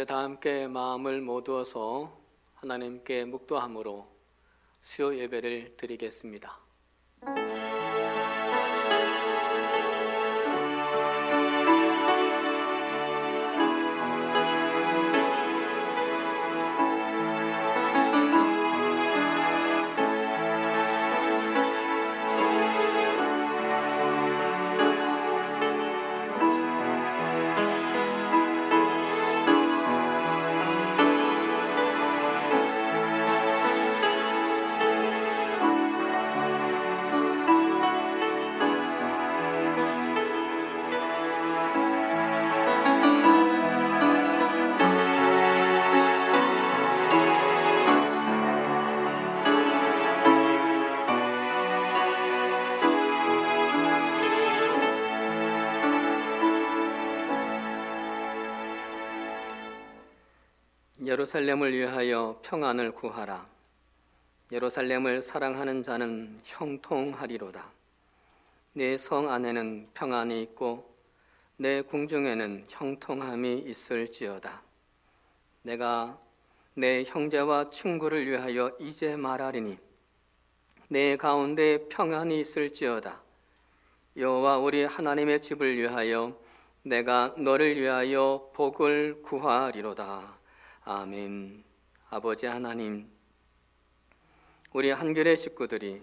다 함께 마음을 모두어서 하나님께 묵도함으로 수요 예배를 드리겠습니다. 예루살렘을 위하여 평안을 구하라. 예루살렘을 사랑하는 자는 형통하리로다. 내 성 안에는 평안이 있고 내 궁중에는 형통함이 있을지어다. 내가 내 형제와 친구를 위하여 이제 말하리니 내 가운데 평안이 있을지어다. 여호와 우리 하나님의 집을 위하여 내가 너를 위하여 복을 구하리로다. 아멘. 아버지 하나님, 우리 한겨레 식구들이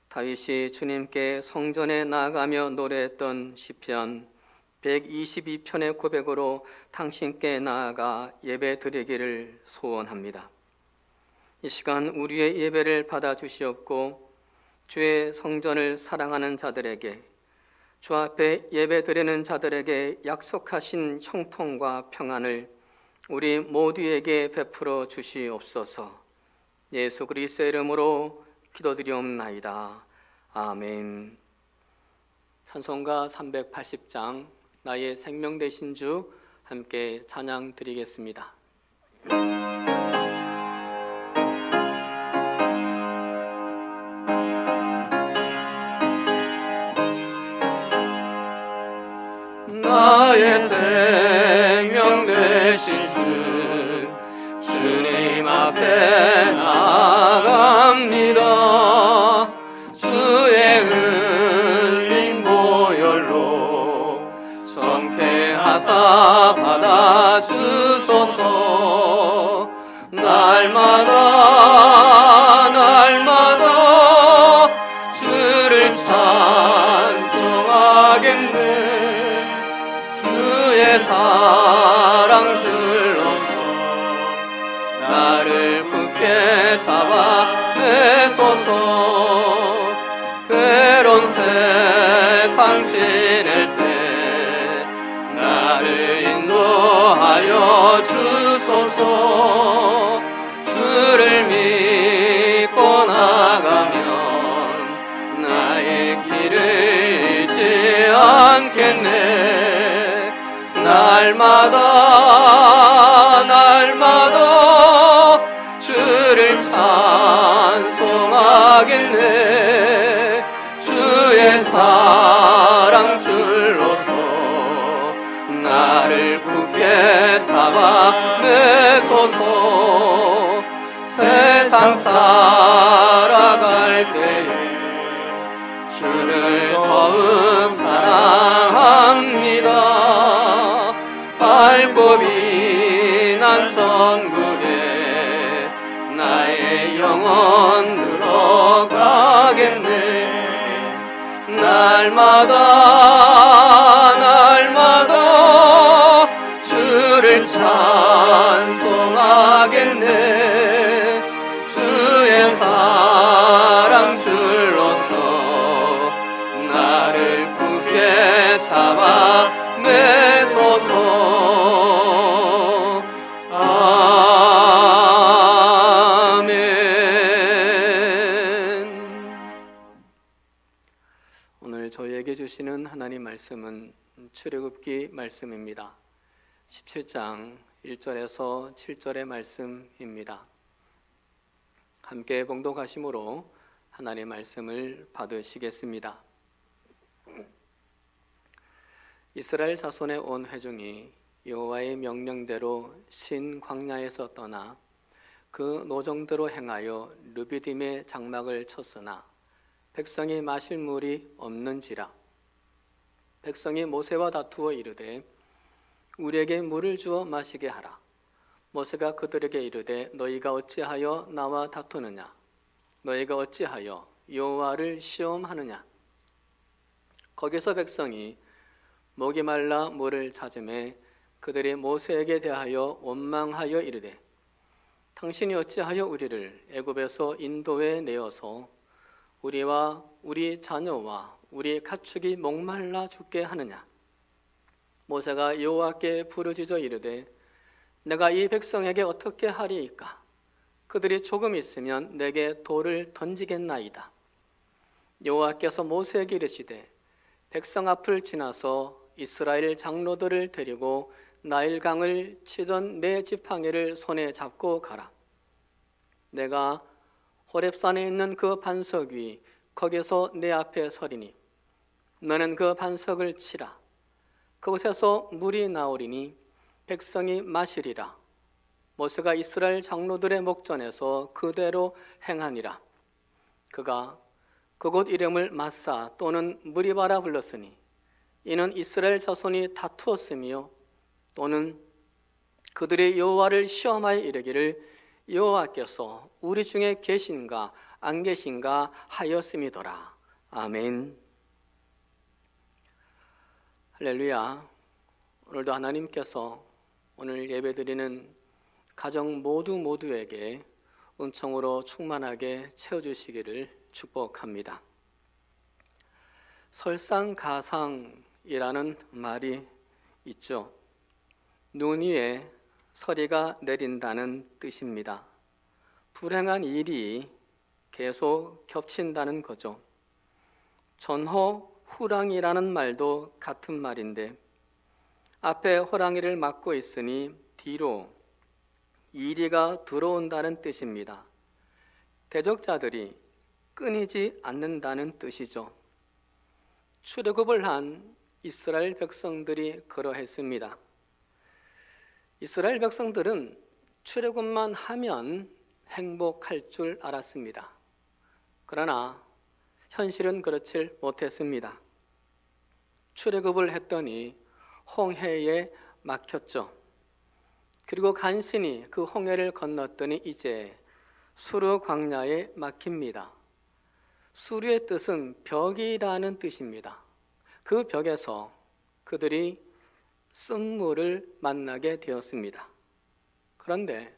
다윗이 주님께 성전에 나아가며 노래했던 시편 122편의 고백으로 당신께 나아가 예배 드리기를 소원합니다. 이 시간 우리의 예배를 받아주시옵고 주의 성전을 사랑하는 자들에게, 주 앞에 예배 드리는 자들에게 약속하신 형통과 평안을 우리 모두에게 베풀어 주시옵소서. 예수 그리스도의 이름으로 기도드리옵나이다. 아멘. 찬송가 380장 나의 생명 되신 주 함께 찬양 드리겠습니다. 나의 생명 되신 주 주님 앞에 나아갑니다. 주의 흘린 보혈로 정케하사 받아주소서. 날마다 주를 찬송하겠네. 주의 사랑 줄로서 나를 굳게 잡아내소서. 괴로운 세상 지낼 때 나를 인도하여 주소서. 주를 믿고 나가면 나의 길을 잃지 않겠네. 날마다 주를 찬송하겠네. 주의 사랑 줄로서 나를 굳게 잡아내소서. 세상 살아갈 때에 주를 더욱 사랑합니다. 밝고 빛난 천국에 나의 영혼 들어가겠네. 날마다 주를 찬송하겠네. 주의 사랑 줄로서 나를 굳게 잡아내소서. 아멘. 오늘 저희에게 주시는 하나님 말씀은 출애굽기 말씀입니다. 17장 1절에서 7절의 말씀입니다. 함께 봉독하심으로 하나님의 말씀을 받으시겠습니다. 이스라엘 자손의 온 회중이 여호와의 명령대로 신 광야에서 떠나 그 노정대로 행하여 르비딤의 장막을 쳤으나 백성이 마실 물이 없는지라. 백성이 모세와 다투어 이르되 우리에게 물을 주어 마시게 하라. 모세가 그들에게 이르되 너희가 어찌하여 나와 다투느냐? 너희가 어찌하여 여호와를 시험하느냐? 거기서 백성이 목이 말라 물을 찾음에 그들이 모세에게 대하여 원망하여 이르되 당신이 어찌하여 우리를 애굽에서 인도에 내어서 우리와 우리 자녀와 우리 가축이 목말라 죽게 하느냐? 모세가 여호와께 부르짖어 이르되 내가 이 백성에게 어떻게 하리이까? 그들이 조금 있으면 내게 돌을 던지겠나이다. 여호와께서 모세에게 이르시되 백성 앞을 지나서 이스라엘 장로들을 데리고 나일강을 치던 내 지팡이를 손에 잡고 가라. 내가 호렙산에 있는 그 반석 위 거기서 내 앞에 서리니 너는 그 반석을 치라. 그곳에서 물이 나오리니 백성이 마시리라. 모세가 이스라엘 장로들의 목전에서 그대로 행하니라. 그가 그곳 이름을 마사 또는 무리바라 불렀으니 이는 이스라엘 자손이 다투었으며 또는 그들이 여호와를 시험하여 이르기를 여호와께서 우리 중에 계신가 안 계신가 하였음이더라. 아멘. 할렐루야. 오늘도 하나님께서 오늘 예배드리는 가정 모두에게 은총으로 충만하게 채워주시기를 축복합니다. 설상가상이라는 말이 있죠. 눈 위에 서리가 내린다는 뜻입니다. 불행한 일이 계속 겹친다는 거죠. 전호 후랑이라는 말도 같은 말인데 앞에 호랑이를 막고 있으니 뒤로 이리가 들어온다는 뜻입니다. 대적자들이 끊이지 않는다는 뜻이죠. 출애굽을 한 이스라엘 백성들이 그러했습니다. 이스라엘 백성들은 출애굽만 하면 행복할 줄 알았습니다. 그러나 현실은 그렇지 못했습니다. 출애굽을 했더니 홍해에 막혔죠. 그리고 간신히 그 홍해를 건넜더니 이제 수르 광야에 막힙니다. 수르의 뜻은 벽이라는 뜻입니다. 그 벽에서 그들이 쓴물을 만나게 되었습니다. 그런데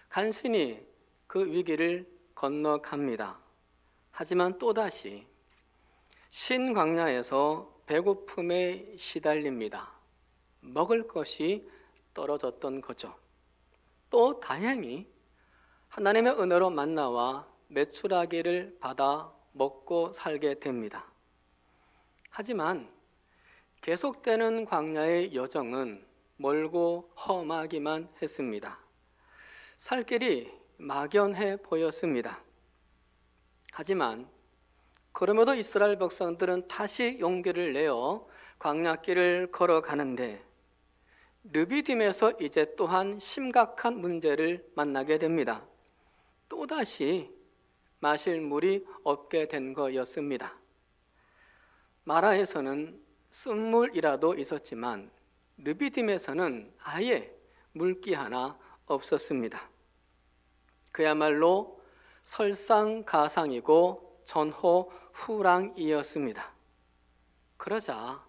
간신히 그 위기를 건너갑니다. 하지만 또다시 신광야에서 배고픔에 시달립니다. 먹을 것이 떨어졌던 거죠. 또 다행히 하나님의 은혜로 만나와 메추라기를 받아 먹고 살게 됩니다. 하지만 계속되는 광야의 여정은 멀고 험하기만 했습니다. 살 길이 막연해 보였습니다. 하지만 그럼에도 이스라엘 백성들은 다시 용기를 내어 광야길을 걸어가는데 르비딤에서 이제 또한 심각한 문제를 만나게 됩니다. 또다시 마실 물이 없게 된 거였습니다. 마라에서는 쓴물이라도 있었지만 르비딤에서는 아예 물기 하나 없었습니다. 그야말로 설상가상이고 전호후랑이었습니다. 그러자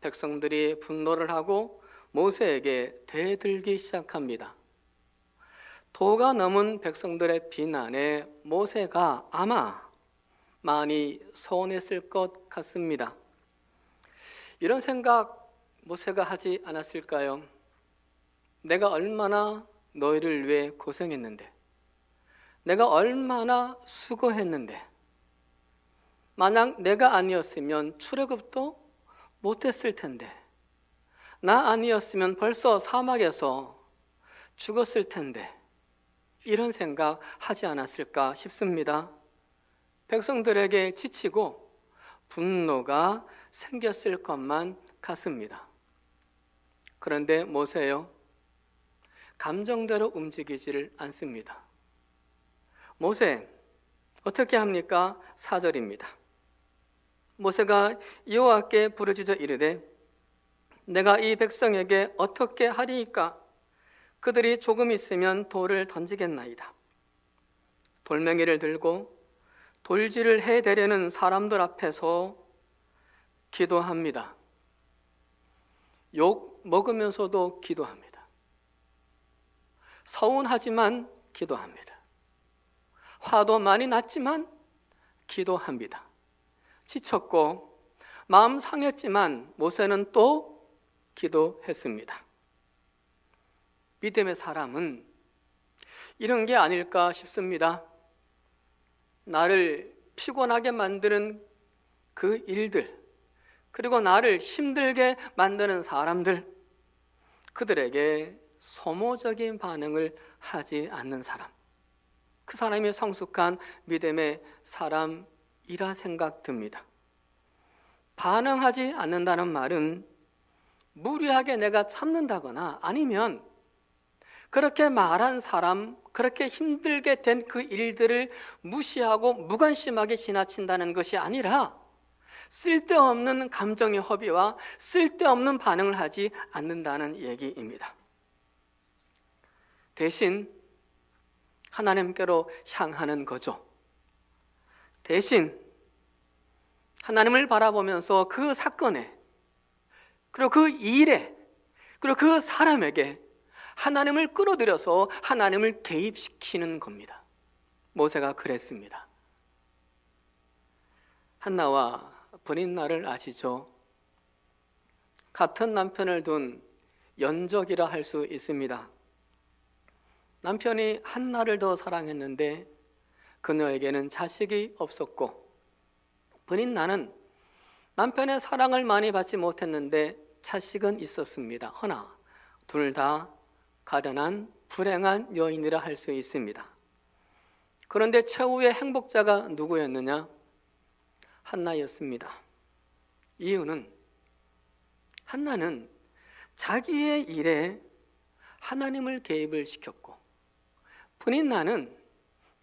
백성들이 분노를 하고 모세에게 대들기 시작합니다. 도가 넘은 백성들의 비난에 모세가 아마 많이 서운했을 것 같습니다. 이런 생각 모세가 하지 않았을까요? 내가 얼마나 너희를 위해 고생했는데, 내가 얼마나 수고했는데, 만약 내가 아니었으면 출애굽도 못했을 텐데, 나 아니었으면 벌써 사막에서 죽었을 텐데, 이런 생각 하지 않았을까 싶습니다. 백성들에게 지치고 분노가 생겼을 것만 같습니다. 그런데 모세요, 감정대로 움직이지를 않습니다. 모세 어떻게 합니까? 4절입니다. 모세가 여호와께 부르짖어 이르되 내가 이 백성에게 어떻게 하리이까? 그들이 조금 있으면 돌을 던지겠나이다. 돌멩이를 들고 돌질을 해대려는 사람들 앞에서 기도합니다. 욕 먹으면서도 기도합니다. 서운하지만 기도합니다. 화도 많이 났지만 기도합니다. 지쳤고 마음 상했지만 모세는 또 기도했습니다. 믿음의 사람은 이런 게 아닐까 싶습니다. 나를 피곤하게 만드는 그 일들, 그리고 나를 힘들게 만드는 사람들, 그들에게 소모적인 반응을 하지 않는 사람, 그 사람이 성숙한 믿음의 사람이라 생각됩니다. 반응하지 않는다는 말은 무리하게 내가 참는다거나 아니면 그렇게 말한 사람, 그렇게 힘들게 된 그 일들을 무시하고 무관심하게 지나친다는 것이 아니라 쓸데없는 감정의 허비와 쓸데없는 반응을 하지 않는다는 얘기입니다. 대신 하나님께로 향하는 거죠. 대신 하나님을 바라보면서 그 사건에, 그리고 그 일에, 그리고 그 사람에게 하나님을 끌어들여서 하나님을 개입시키는 겁니다. 모세가 그랬습니다. 한나와 브닛나를 아시죠? 같은 남편을 둔 연적이라 할 수 있습니다. 남편이 한나를 더 사랑했는데 그녀에게는 자식이 없었고, 브닛나는 남편의 사랑을 많이 받지 못했는데 자식은 있었습니다. 허나 둘 다 가련한 불행한 여인이라 할 수 있습니다. 그런데 최후의 행복자가 누구였느냐? 한나였습니다. 이유는 한나는 자기의 일에 하나님을 개입을 시켰고, 브닛나는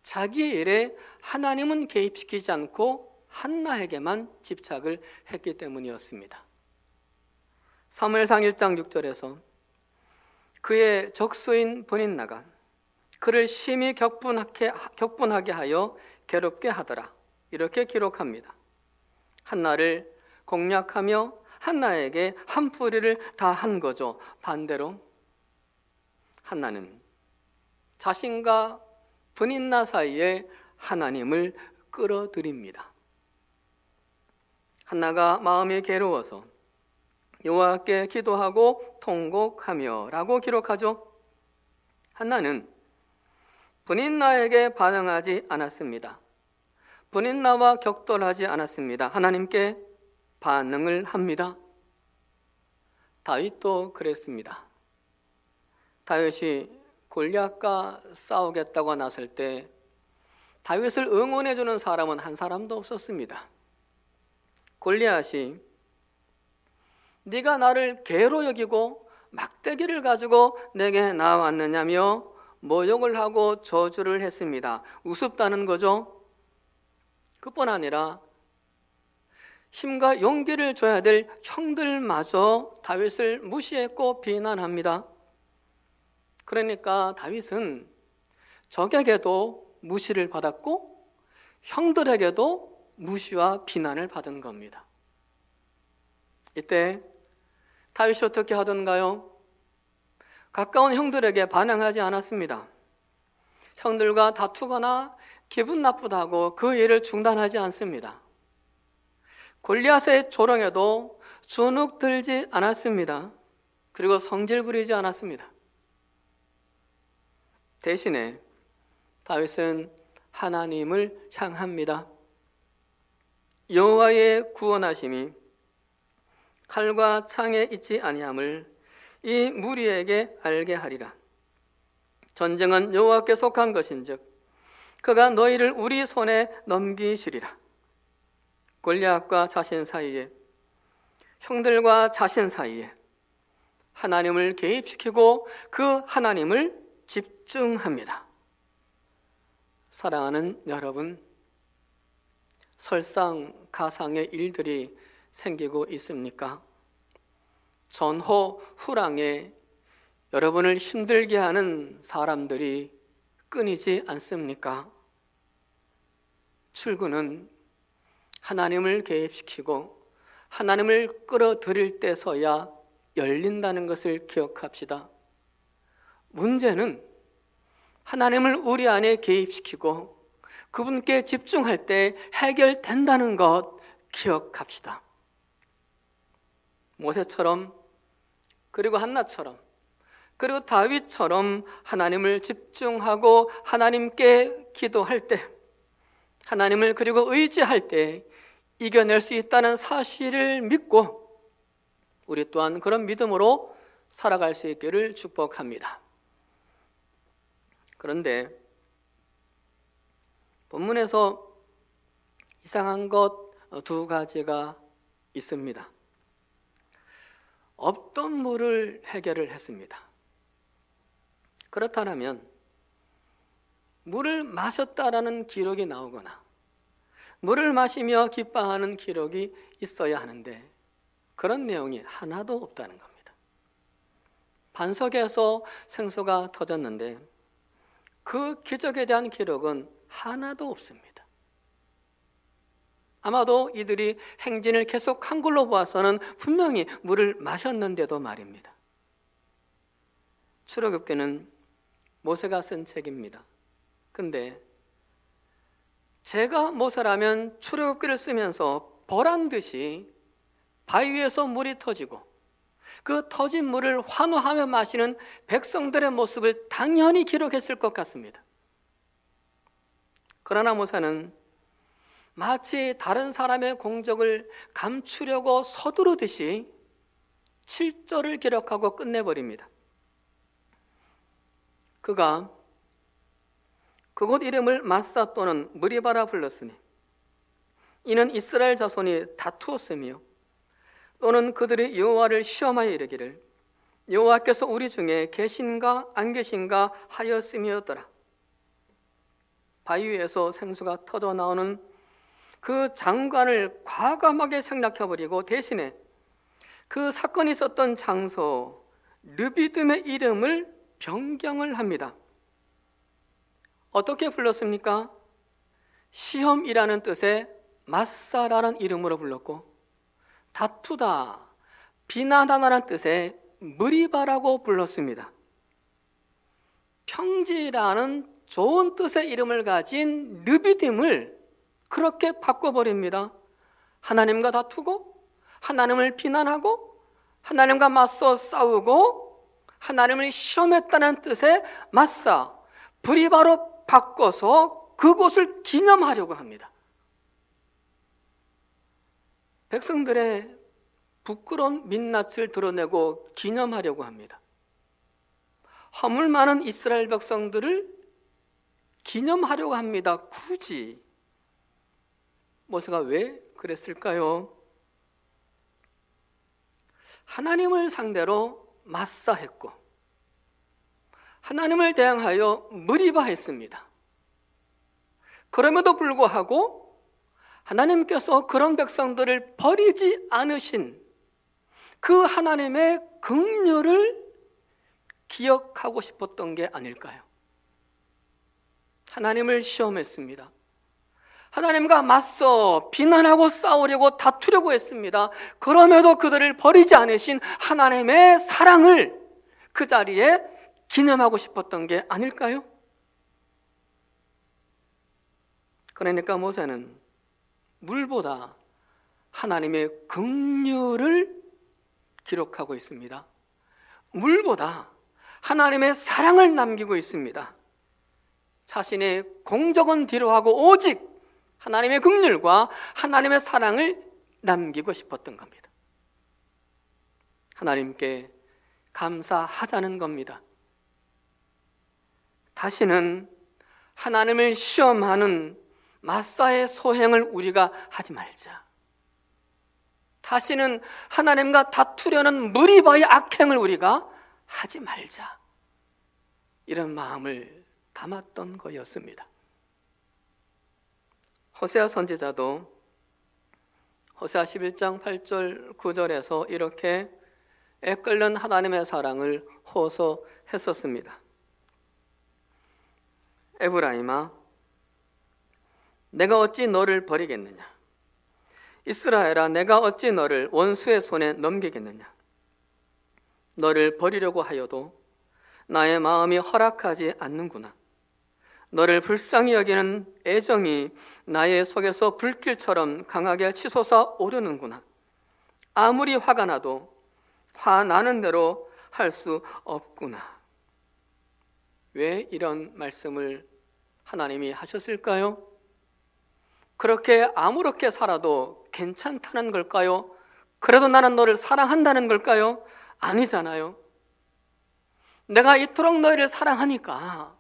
자기의 일에 하나님은 개입시키지 않고 한나에게만 집착을 했기 때문이었습니다. 사무엘상 1장 6절에서 그의 적수인 브닛나가 그를 심히 격분하게 하여 괴롭게 하더라, 이렇게 기록합니다. 한나를 공략하며 한나에게 한풀이를 다 한 거죠. 반대로 한나는 자신과 브닛나 사이에 하나님을 끌어들입니다. 한나가 마음이 괴로워서 여호와께 기도하고 통곡하며 라고 기록하죠. 한나는 브닛나에게 반응하지 않았습니다. 브닛나와 격돌하지 않았습니다. 하나님께 반응을 합니다. 다윗도 그랬습니다. 다윗이 골리앗과 싸우겠다고 나설 때 다윗을 응원해주는 사람은 한 사람도 없었습니다. 골리앗이 네가 나를 개로 여기고 막대기를 가지고 내게 나왔느냐며 모욕을 하고 저주를 했습니다. 우습다는 거죠. 그뿐 아니라 힘과 용기를 줘야 될 형들마저 다윗을 무시했고 비난합니다. 그러니까 다윗은 적에게도 무시를 받았고 형들에게도 무시와 비난을 받은 겁니다. 이때 다윗이 어떻게 하던가요? 가까운 형들에게 반응하지 않았습니다. 형들과 다투거나 기분 나쁘다고 그 일을 중단하지 않습니다. 골리앗의 조롱에도 주눅 들지 않았습니다. 그리고 성질 부리지 않았습니다. 대신에 다윗은 하나님을 향합니다. 여호와의 구원하심이 칼과 창에 있지 아니함을 이 무리에게 알게 하리라. 전쟁은 여호와께 속한 것인즉 그가 너희를 우리 손에 넘기시리라. 골리앗과 자신 사이에, 형들과 자신 사이에 하나님을 개입시키고 그 하나님을 집중합니다. 사랑하는 여러분, 설상가상의 일들이 생기고 있습니까? 전호 후랑에 여러분을 힘들게 하는 사람들이 끊이지 않습니까? 출근은 하나님을 개입시키고 하나님을 끌어들일 때서야 열린다는 것을 기억합시다. 문제는 하나님을 우리 안에 개입시키고 그분께 집중할 때 해결된다는 것 기억합시다. 모세처럼, 그리고 한나처럼, 그리고 다윗처럼 하나님을 집중하고 하나님께 기도할 때, 하나님을 그리고 의지할 때 이겨낼 수 있다는 사실을 믿고 우리 또한 그런 믿음으로 살아갈 수 있기를 축복합니다. 그런데 본문에서 이상한 것 두 가지가 있습니다. 없던 물을 해결을 했습니다. 그렇다면 물을 마셨다라는 기록이 나오거나 물을 마시며 기뻐하는 기록이 있어야 하는데 그런 내용이 하나도 없다는 겁니다. 반석에서 생수가 터졌는데 그 기적에 대한 기록은 하나도 없습니다. 아마도 이들이 행진을 계속한 걸로 보아서는 분명히 물을 마셨는데도 말입니다. 출애굽기는 모세가 쓴 책입니다. 근데 제가 모세라면 출애굽기를 쓰면서 보란 듯이 바위 위에서 물이 터지고 그 터진 물을 환호하며 마시는 백성들의 모습을 당연히 기록했을 것 같습니다. 그러나 모세는 마치 다른 사람의 공적을 감추려고 서두르듯이 7절을 기록하고 끝내버립니다. 그가 그곳 이름을 마사 또는 무리바라 불렀으니 이는 이스라엘 자손이 다투었으며 또는 그들이 여호와를 시험하여 이르기를 여호와께서 우리 중에 계신가 안 계신가 하였음이었더라. 바위 위에서 생수가 터져 나오는 그 장관을 과감하게 생략해버리고 대신에 그 사건이 있었던 장소 르비딤의 이름을 변경을 합니다. 어떻게 불렀습니까? 시험이라는 뜻의 마사라는 이름으로 불렀고 다투다, 비난하다라는 뜻의 무리바라고 불렀습니다. 평지라는 좋은 뜻의 이름을 가진 르비딤을 그렇게 바꿔버립니다. 하나님과 다투고 하나님을 비난하고 하나님과 맞서 싸우고 하나님을 시험했다는 뜻의 마사, 브리바로 바꿔서 그곳을 기념하려고 합니다. 백성들의 부끄러운 민낯을 드러내고 기념하려고 합니다. 허물 많은 이스라엘 백성들을 기념하려고 합니다. 굳이 모세가 왜 그랬을까요? 하나님을 상대로 맞사했고 하나님을 대항하여 무리바했습니다. 그럼에도 불구하고 하나님께서 그런 백성들을 버리지 않으신 그 하나님의 긍휼을 기억하고 싶었던 게 아닐까요? 하나님을 시험했습니다. 하나님과 맞서 비난하고 싸우려고 다투려고 했습니다. 그럼에도 그들을 버리지 않으신 하나님의 사랑을 그 자리에 기념하고 싶었던 게 아닐까요? 그러니까 모세는 물보다 하나님의 긍휼을 기록하고 있습니다. 물보다 하나님의 사랑을 남기고 있습니다. 자신의 공적은 뒤로하고 오직 하나님의 긍휼과 하나님의 사랑을 남기고 싶었던 겁니다. 하나님께 감사하자는 겁니다. 다시는 하나님을 시험하는 마사의 소행을 우리가 하지 말자. 다시는 하나님과 다투려는 무리바의 악행을 우리가 하지 말자, 이런 마음을 담았던 거였습니다. 호세아 선지자도 호세아 11장 8절 9절에서 이렇게 애끓는 하나님의 사랑을 호소했었습니다. 에브라임아, 내가 어찌 너를 버리겠느냐? 이스라엘아, 내가 어찌 너를 원수의 손에 넘기겠느냐? 너를 버리려고 하여도 나의 마음이 허락하지 않는구나. 너를 불쌍히 여기는 애정이 나의 속에서 불길처럼 강하게 치솟아 오르는구나. 아무리 화가 나도 화나는 대로 할 수 없구나. 왜 이런 말씀을 하나님이 하셨을까요? 그렇게 아무렇게 살아도 괜찮다는 걸까요? 그래도 나는 너를 사랑한다는 걸까요? 아니잖아요. 내가 이토록 너희를 사랑하니까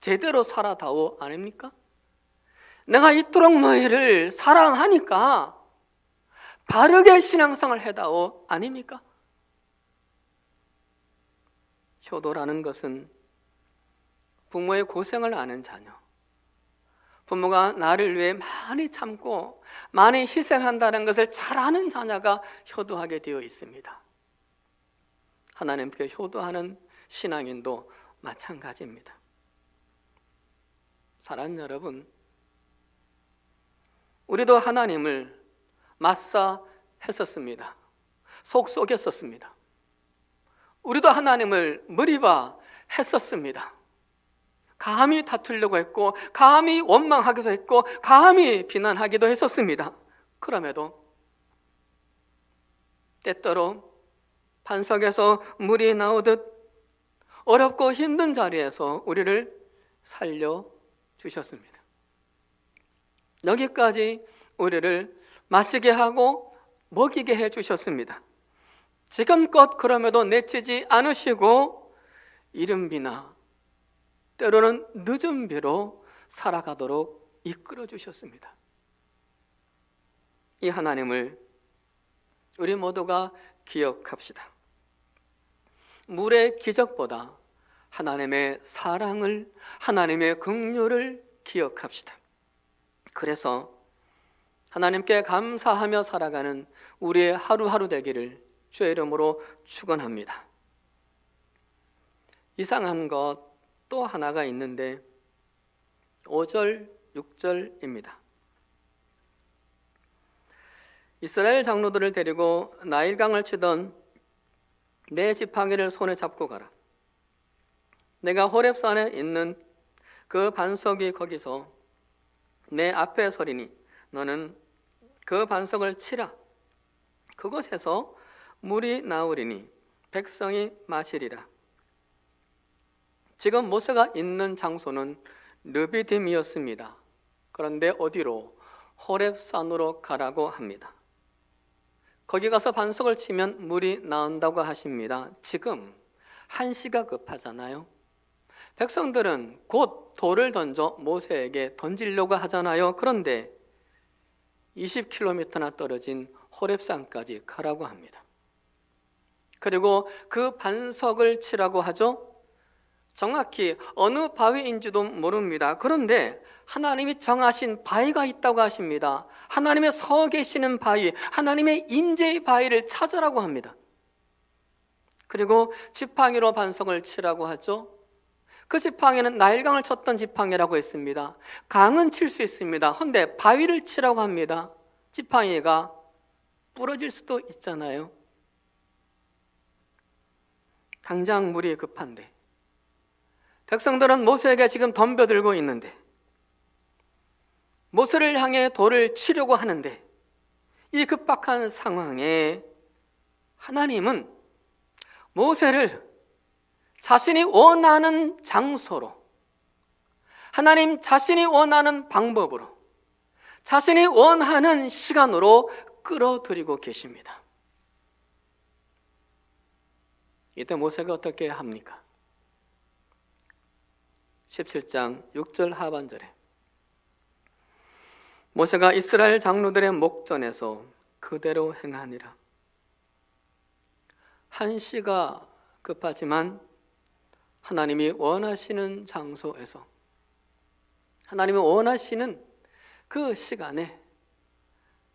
제대로 살아다오, 아닙니까? 내가 이토록 너희를 사랑하니까 바르게 신앙생활 해다오, 아닙니까? 효도라는 것은 부모의 고생을 아는 자녀, 부모가 나를 위해 많이 참고 많이 희생한다는 것을 잘 아는 자녀가 효도하게 되어 있습니다. 하나님께 효도하는 신앙인도 마찬가지입니다. 사랑하는 여러분, 우리도 하나님을 맞사했었습니다. 속였었습니다. 우리도 하나님을 머리봐 했었습니다. 감히 다투려고 했고, 감히 원망하기도 했고, 감히 비난하기도 했었습니다. 그럼에도 때때로 반석에서 물이 나오듯 어렵고 힘든 자리에서 우리를 살려주셨습니다. 여기까지 우리를 마시게 하고 먹이게 해주셨습니다. 지금껏 그럼에도 내치지 않으시고 이른 비나 때로는 늦은 비로 살아가도록 이끌어 주셨습니다. 이 하나님을 우리 모두가 기억합시다. 물의 기적보다 하나님의 사랑을, 하나님의 긍휼을 기억합시다. 그래서 하나님께 감사하며 살아가는 우리의 하루하루 되기를 주의 이름으로 축원합니다. 이상한 것 또 하나가 있는데 5절, 6절입니다. 이스라엘 장로들을 데리고 나일강을 치던 내 지팡이를 손에 잡고 가라. 내가 호렙산에 있는 그 반석이 거기서 내 앞에 서리니 너는 그 반석을 치라. 그곳에서 물이 나오리니 백성이 마시리라. 지금 모세가 있는 장소는 르비딤이었습니다. 그런데 어디로? 호렙산으로 가라고 합니다. 거기 가서 반석을 치면 물이 나온다고 하십니다. 지금 한시가 급하잖아요. 백성들은 곧 돌을 던져 모세에게 던지려고 하잖아요. 그런데 20km나 떨어진 호렙산까지 가라고 합니다. 그리고 그 반석을 치라고 하죠. 정확히 어느 바위인지도 모릅니다. 그런데 하나님이 정하신 바위가 있다고 하십니다. 하나님의 서 계시는 바위, 하나님의 임재의 바위를 찾으라고 합니다. 그리고 지팡이로 반석을 치라고 하죠. 그 지팡이는 나일강을 쳤던 지팡이라고 했습니다. 강은 칠 수 있습니다. 그런데 바위를 치라고 합니다. 지팡이가 부러질 수도 있잖아요. 당장 물이 급한데 백성들은 모세에게 지금 덤벼들고 있는데 모세를 향해 돌을 치려고 하는데 이 급박한 상황에 하나님은 모세를 자신이 원하는 장소로, 하나님 자신이 원하는 방법으로, 자신이 원하는 시간으로 끌어들이고 계십니다. 이때 모세가 어떻게 합니까? 17장 6절 하반절에 모세가 이스라엘 장로들의 목전에서 그대로 행하니라. 한시가 급하지만 하나님이 원하시는 장소에서, 하나님이 원하시는 그 시간에,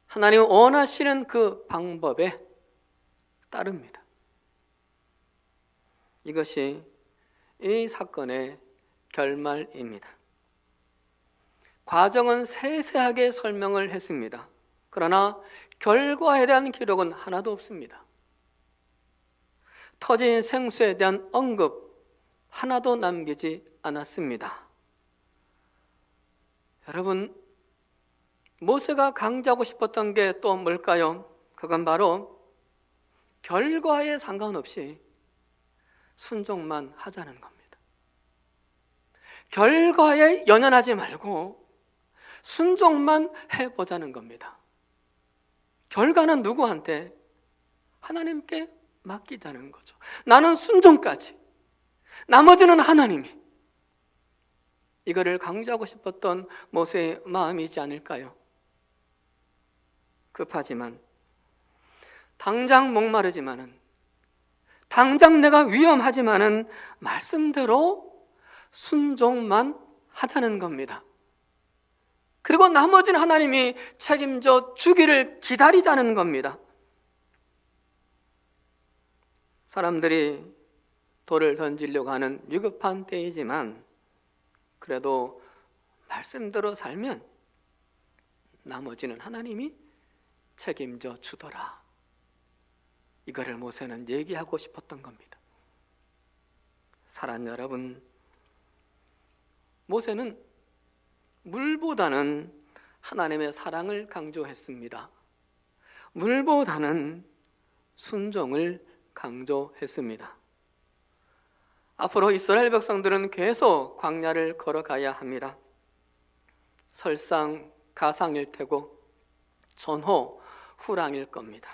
하나님이 원하시는 그 방법에 따릅니다. 이것이 이 사건의 결말입니다. 과정은 세세하게 설명을 했습니다. 그러나 결과에 대한 기록은 하나도 없습니다. 터진 생수에 대한 언급 하나도 남기지 않았습니다. 여러분, 모세가 강조하고 싶었던 게 또 뭘까요? 그건 바로 결과에 상관없이 순종만 하자는 겁니다. 결과에 연연하지 말고 순종만 해보자는 겁니다. 결과는 누구한테? 하나님께 맡기자는 거죠. 나는 순종까지, 나머지는 하나님이. 이거를 강조하고 싶었던 모세의 마음이지 않을까요? 급하지만, 당장 목마르지만은, 당장 내가 위험하지만은 말씀대로 순종만 하자는 겁니다. 그리고 나머지는 하나님이 책임져 주기를 기다리자는 겁니다. 사람들이 돌을 던지려고 하는 위급한 때이지만 그래도 말씀대로 살면 나머지는 하나님이 책임져 주더라. 이거를 모세는 얘기하고 싶었던 겁니다. 사랑하는 여러분, 모세는 물보다는 하나님의 사랑을 강조했습니다. 물보다는 순종을 강조했습니다. 앞으로 이스라엘 백성들은 계속 광야를 걸어가야 합니다. 설상가상일 테고 전호 후랑일 겁니다.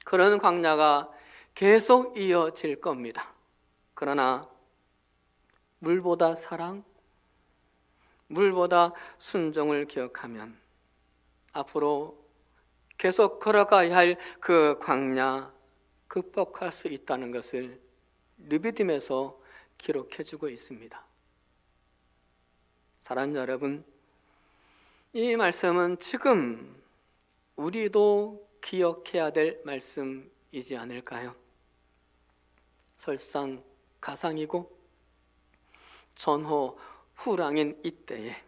그런 광야가 계속 이어질 겁니다. 그러나 물보다 사랑, 물보다 순종을 기억하면 앞으로 계속 걸어가야 할 그 광야 극복할 수 있다는 것을 르비딤에서 기록해주고 있습니다. 사랑하는 여러분, 이 말씀은 지금 우리도 기억해야 될 말씀이지 않을까요? 설상가상이고 전호 후랑인 이때에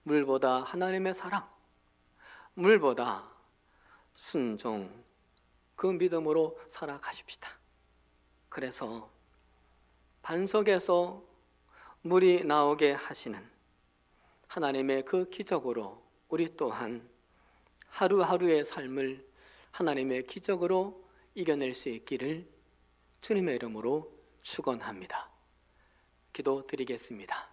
물보다 하나님의 사랑, 물보다 순종, 그 믿음으로 살아가십시다. 그래서 반석에서 물이 나오게 하시는 하나님의 그 기적으로 우리 또한 하루하루의 삶을 하나님의 기적으로 이겨낼 수 있기를 주님의 이름으로 축원합니다. 기도드리겠습니다.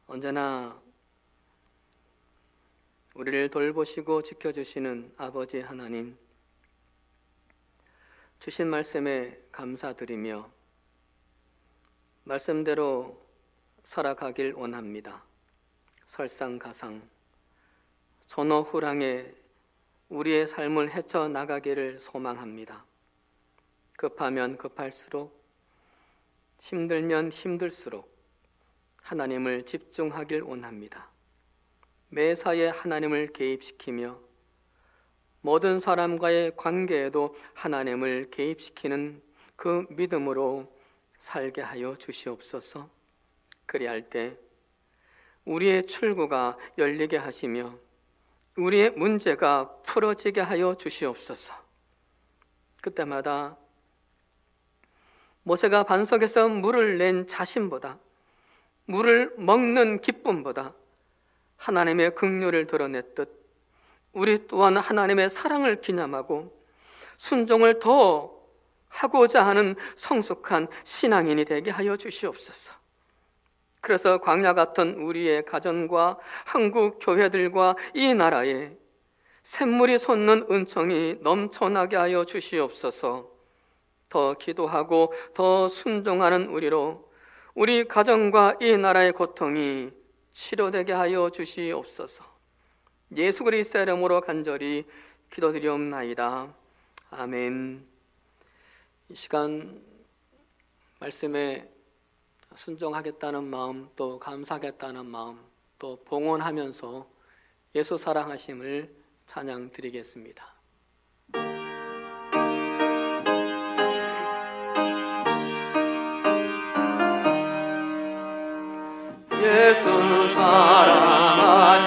언제나 우리를 돌보시고 지켜주시는 아버지 하나님, 주신 말씀에 감사드리며 말씀대로 살아가길 원합니다. 설상가상, 전호후랑에 우리의 삶을 헤쳐나가기를 소망합니다. 급하면 급할수록, 힘들면 힘들수록 하나님을 집중하길 원합니다. 매사에 하나님을 개입시키며 모든 사람과의 관계에도 하나님을 개입시키는 그 믿음으로 살게 하여 주시옵소서. 그리할 때 우리의 출구가 열리게 하시며 우리의 문제가 풀어지게 하여 주시옵소서. 그때마다 모세가 반석에서 물을 낸 자신보다, 물을 먹는 기쁨보다 하나님의 긍휼을 드러냈듯 우리 또한 하나님의 사랑을 기념하고 순종을 더 하고자 하는 성숙한 신앙인이 되게 하여 주시옵소서. 그래서 광야 같은 우리의 가정과 한국 교회들과 이 나라에 샘물이 솟는 은총이 넘쳐나게 하여 주시옵소서. 더 기도하고 더 순종하는 우리로 우리 가정과 이 나라의 고통이 치료되게 하여 주시옵소서. 예수 그리스도의 이름으로 간절히 기도드리옵나이다. 아멘. 이 시간 말씀에 순종하겠다는 마음, 또 감사하겠다는 마음, 또 봉헌하면서 예수 사랑하심을 찬양드리겠습니다. 예수 사랑하심을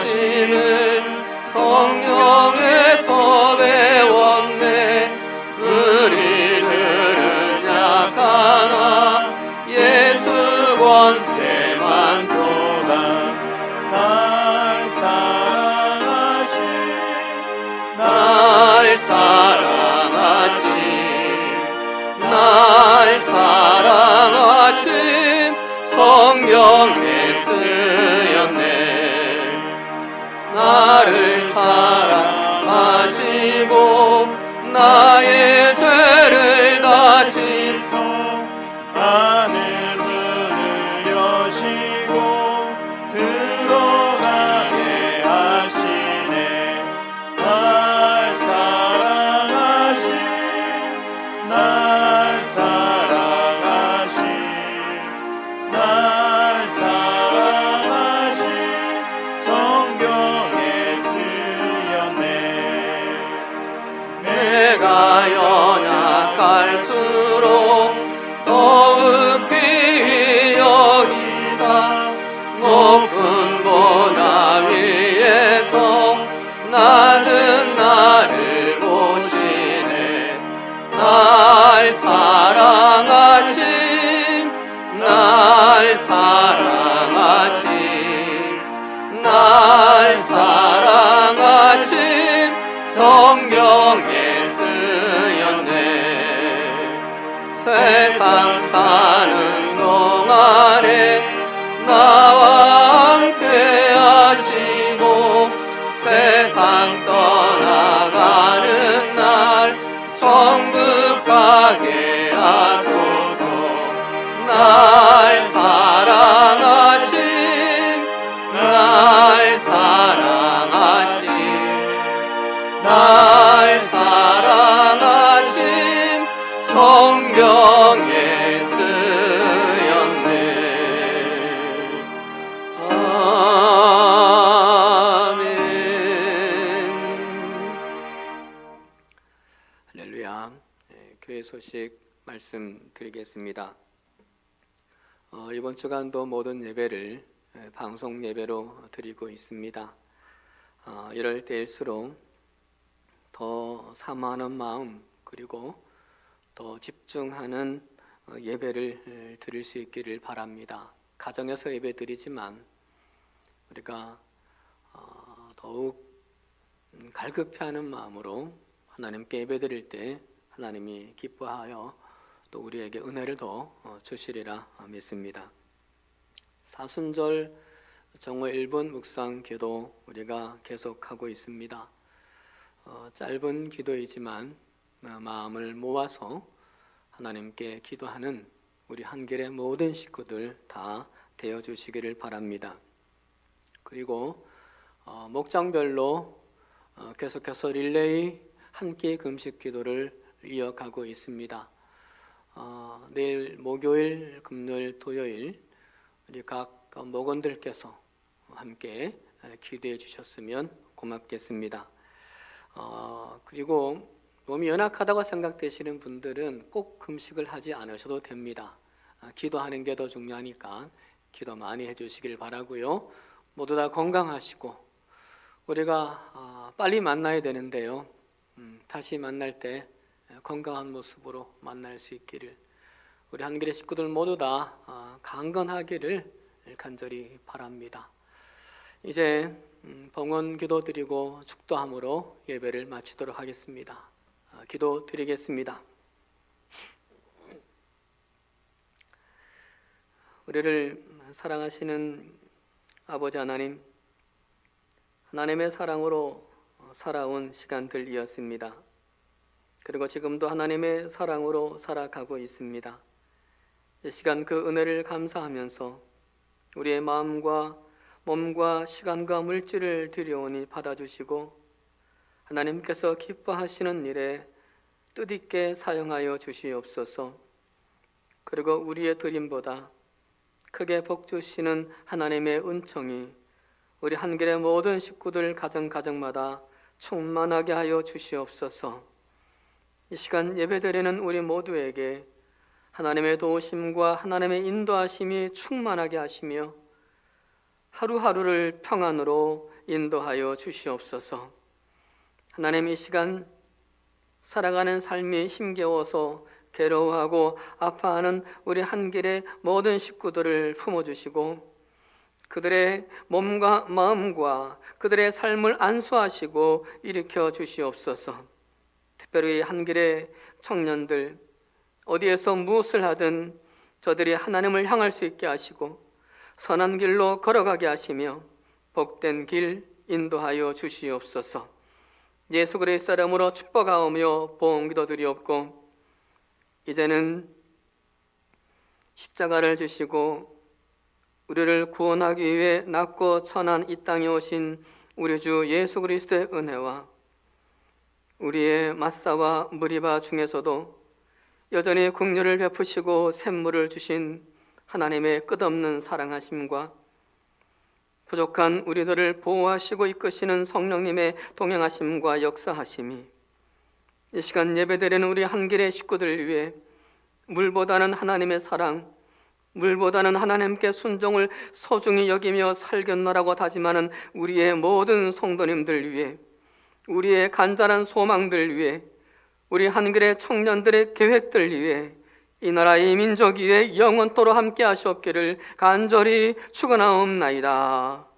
성경에서 배웠네. 우리들은 약하나 예수 권세만 도다. 날 사랑하신 날 사랑하심 날 사랑하심 성경에 쓰였네. 나를 사랑하시고 나의 죄를 다시 하늘 문을 여시고 들어가게 하시네. 날 사랑하신 날 사랑하신 날 사랑하신 성경에 쓰였네. 내가 연약할수록 더욱 귀히 여기사 높은 보좌 위에서 낮은 나를 보시네. 날 사랑하심 날 사랑하심 날 사랑하심 성경에 쓰였네. 세상 사는 동안에 나와 함께 하시고 세상 떠나가는 날 천국 가게 하소서. 날 사랑하심 날 사랑하심 날 사랑하심 성경에 쓰였네. 아멘. 할렐루야. 교회 소식 말씀드리겠습니다. 이번 주간도 모든 예배를 방송 예배로 드리고 있습니다. 이럴 때일수록 더 사모하는 마음 그리고 더 집중하는 예배를 드릴 수 있기를 바랍니다. 가정에서 예배 드리지만 우리가 더욱 갈급해하는 마음으로 하나님께 예배 드릴 때 하나님이 기뻐하여 또 우리에게 은혜를 더 주시리라 믿습니다. 사순절 정오 1분 묵상 기도 우리가 계속하고 있습니다. 짧은 기도이지만 마음을 모아서 하나님께 기도하는 우리 한길의 모든 식구들 다 되어 주시기를 바랍니다. 그리고 목장별로 계속해서 릴레이 한 끼 금식 기도를 이어가고 있습니다. 내일 목요일, 금요일, 토요일 우리 각 목원들께서 함께 기도해 주셨으면 고맙겠습니다. 그리고 몸이 연약하다고 생각되시는 분들은 꼭 금식을 하지 않으셔도 됩니다. 기도하는 게 더 중요하니까 기도 많이 해주시길 바라고요. 모두 다 건강하시고 우리가 빨리 만나야 되는데요. 다시 만날 때 건강한 모습으로 만날 수 있기를 우리 한길의 식구들 모두 다 강건하기를 간절히 바랍니다. 이제 봉헌 기도 드리고 축도함으로 예배를 마치도록 하겠습니다. 기도 드리겠습니다. 우리를 사랑하시는 아버지 하나님, 하나님의 사랑으로 살아온 시간들이었습니다. 그리고 지금도 하나님의 사랑으로 살아가고 있습니다. 이 시간 그 은혜를 감사하면서 우리의 마음과 몸과 시간과 물질을 드려오니 받아주시고 하나님께서 기뻐하시는 일에 뜻있게 사용하여 주시옵소서. 그리고 우리의 드림보다 크게 복 주시는 하나님의 은총이 우리 한길의 모든 식구들 가정마다 충만하게 하여 주시옵소서. 이 시간 예배드리는 우리 모두에게 하나님의 도우심과 하나님의 인도하심이 충만하게 하시며 하루하루를 평안으로 인도하여 주시옵소서. 하나님, 이 시간 살아가는 삶이 힘겨워서 괴로워하고 아파하는 우리 한길의 모든 식구들을 품어주시고 그들의 몸과 마음과 그들의 삶을 안수하시고 일으켜 주시옵소서. 특별히 한길의 청년들, 어디에서 무엇을 하든 저들이 하나님을 향할 수 있게 하시고 선한 길로 걸어가게 하시며 복된 길 인도하여 주시옵소서. 예수 그리스도의 이름으로 축복하오며 보험 기도드리옵고 이제는 십자가를 지시고 우리를 구원하기 위해 낮고 천한 이 땅에 오신 우리 주 예수 그리스도의 은혜와 우리의 마사와 무리바 중에서도 여전히 긍휼을 베푸시고 샘물을 주신 하나님의 끝없는 사랑하심과 부족한 우리들을 보호하시고 이끄시는 성령님의 동행하심과 역사하심이 이 시간 예배드리는 우리 한길의 식구들을 위해 물보다는 하나님의 사랑, 물보다는 하나님께 순종을 소중히 여기며 살겠노라고 다짐하는 우리의 모든 성도님들 위해, 우리의 간절한 소망들 위해, 우리 한길의 청년들의 계획들 위해, 이 나라의 민족 위에 영원토록 함께 하시옵기를 간절히 축원하옵나이다.